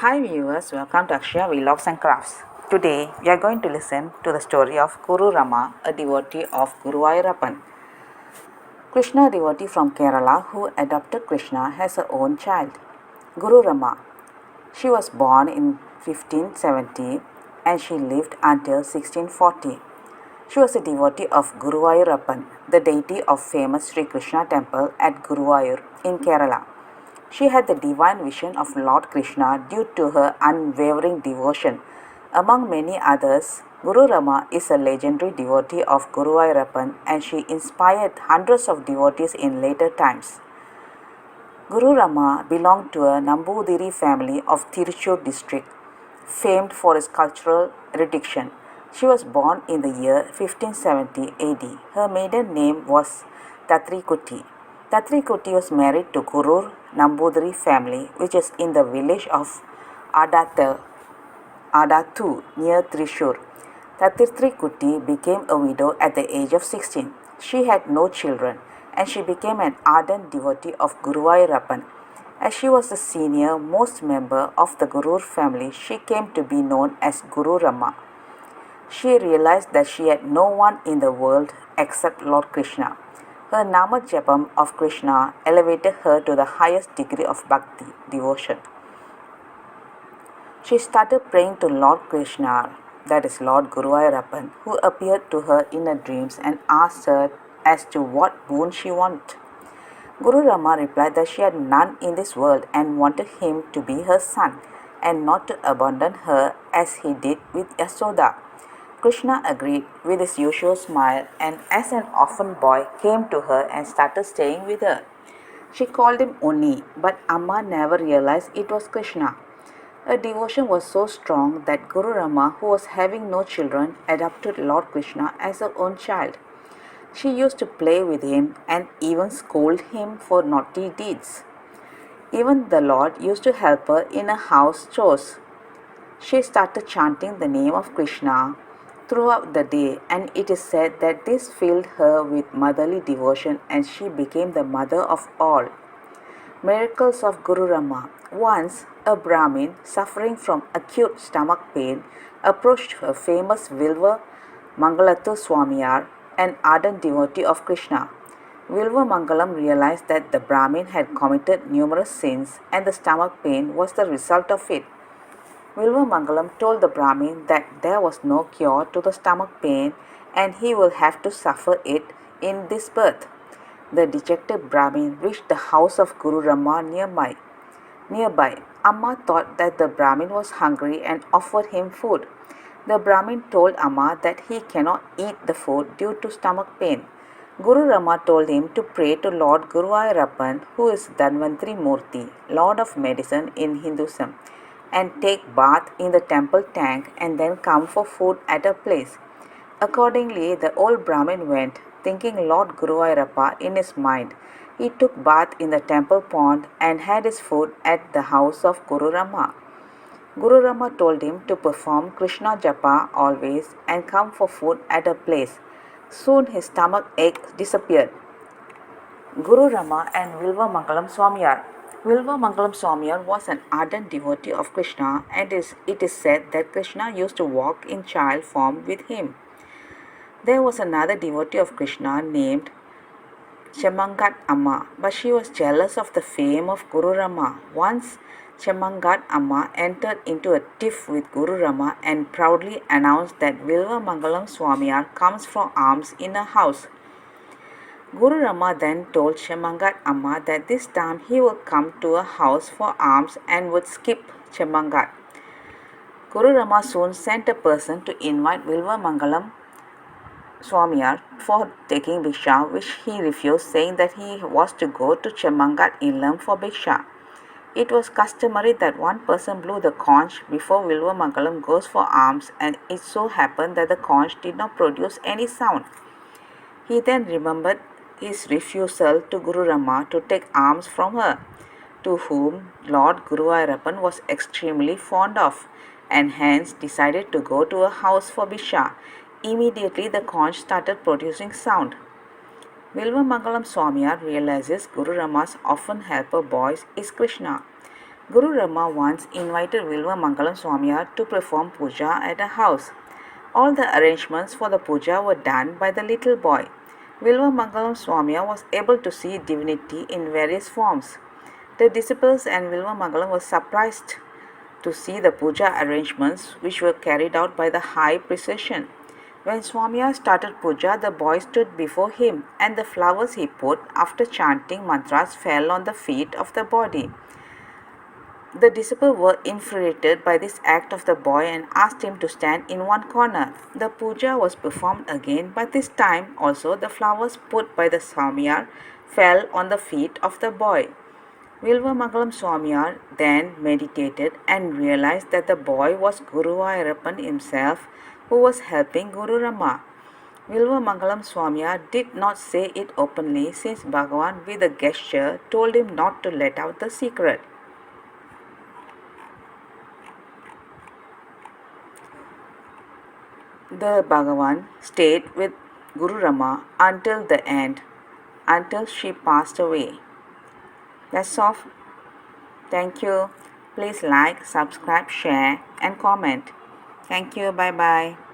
Hi viewers, welcome to Akshaya Vlogs and Crafts. Today we are going to listen to the story of Guru Rama, a devotee of Guru Ayurappan. Krishna, a devotee from Kerala who adopted Krishna as her own child. Guru Rama. She was born in 1570 and she lived until 1640. She was a devotee of Guru Ayurappan, the deity of famous Sri Krishna temple at Guruvayur in Kerala. She had the divine vision of Lord Krishna due to her unwavering devotion. Among many others, Guru Rama is a legendary devotee of Guru Ayurappan and she inspired hundreds of devotees in later times. Guru Rama belonged to a Nambudiri family of Tiruchur district, famed for its cultural erudition. She was born in the year 1570 AD. Her maiden name was Tatrikutti. Tatrikutti was married to Gurur Nambudiri family, which is in the village of Adattu near Trishur. Tatrikutti became a widow at the age of 16. She had no children and she became an ardent devotee of Guru Ayurappan. As she was the senior most member of the Gurur family, she came to be known as Guru Rama. She realized that she had no one in the world except Lord Krishna. Her Nama Japam of Krishna elevated her to the highest degree of bhakti, devotion. She started praying to Lord Krishna, that is Lord Guru Ayurappan, who appeared to her in her dreams and asked her as to what boon she wanted. Guru Rama replied that she had none in this world and wanted him to be her son and not to abandon her as he did with Yasoda. Krishna agreed with his usual smile and as an orphan boy came to her and started staying with her. She called him Oni, but Amma never realized it was Krishna. Her devotion was so strong that Guru Rama, who was having no children, adopted Lord Krishna as her own child. She used to play with him and even scold him for naughty deeds. Even the Lord used to help her in her house chores. She started chanting the name of Krishna throughout the day, and it is said that this filled her with motherly devotion and she became the mother of all. Miracles of Guru Rama. Once, a Brahmin suffering from acute stomach pain approached a famous Vilva Mangalathu Swamiyar, an ardent devotee of Krishna. Vilva Mangalam realized that the Brahmin had committed numerous sins and the stomach pain was the result of it. Vilva Mangalam told the Brahmin that there was no cure to the stomach pain and he will have to suffer it in this birth. The dejected Brahmin reached the house of Guru Rama nearby. Amma thought that the Brahmin was hungry and offered him food. The Brahmin told Amma that he cannot eat the food due to stomach pain. Guru Rama told him to pray to Lord Guru Ayurappan, who is Dhanvantri Murti, Lord of Medicine in Hinduism, and take bath in the temple tank and then come for food at a place. Accordingly, the old Brahmin went, thinking Lord Guru Ayurappa in his mind. He took bath in the temple pond and had his food at the house of Guru Rama. Guru Rama told him to perform Krishna Japa always and come for food at a place. Soon his stomach ache disappeared. Guru Rama and Vilva Mangalam Swamiyar. Vilva Mangalam Swamiyar was an ardent devotee of Krishna and it is said that Krishna used to walk in child form with him. There was another devotee of Krishna named Chemangat Amma, but she was jealous of the fame of Guru Rama. Once, Chemangat Amma entered into a tiff with Guru Rama and proudly announced that Vilva Mangalam Swamiyar comes for alms in her house. Guru Rama then told Chemangat Amma that this time he will come to her house for alms and would skip Chemangat. Guru Rama soon sent a person to invite Vilva Mangalam Swamiyar for taking Bhiksha, which he refused, saying that he was to go to Chemangat Illam for Bhiksha. It was customary that one person blew the conch before Vilva Mangalam goes for alms, and it so happened that the conch did not produce any sound. He then remembered his refusal to Guru Rama to take alms from her, to whom Lord Guru Ayurappan was extremely fond of, and hence decided to go to a house for Bhiksha. Immediately the conch started producing sound. Vilva Mangalam Swamiyar realizes Guru Rama's often helper boy is Krishna. Guru Rama once invited Vilvamangalam Swamiyar to perform puja at a house. All the arrangements for the puja were done by the little boy. Vilvamangalam Swamiyar was able to see divinity in various forms. The disciples and Vilvamangalam were surprised to see the puja arrangements which were carried out by the high precision. When Swamiyar started puja, the boy stood before him, and the flowers he put after chanting mantras fell on the feet of the body. The disciples were infuriated by this act of the boy and asked him to stand in one corner. The puja was performed again, but this time also the flowers put by the Swamiyar fell on the feet of the boy. Vilvamangalam Swamiyar then meditated and realized that the boy was Guruvayurappan himself who was helping Guru Rama. Vilvamangalam Swamiyar did not say it openly since Bhagavan with a gesture told him not to let out the secret. The Bhagavan stayed with Guru Rama until the end, until she passed away. That's all. Thank you. Please like, subscribe, share, and comment. Thank you. Bye bye.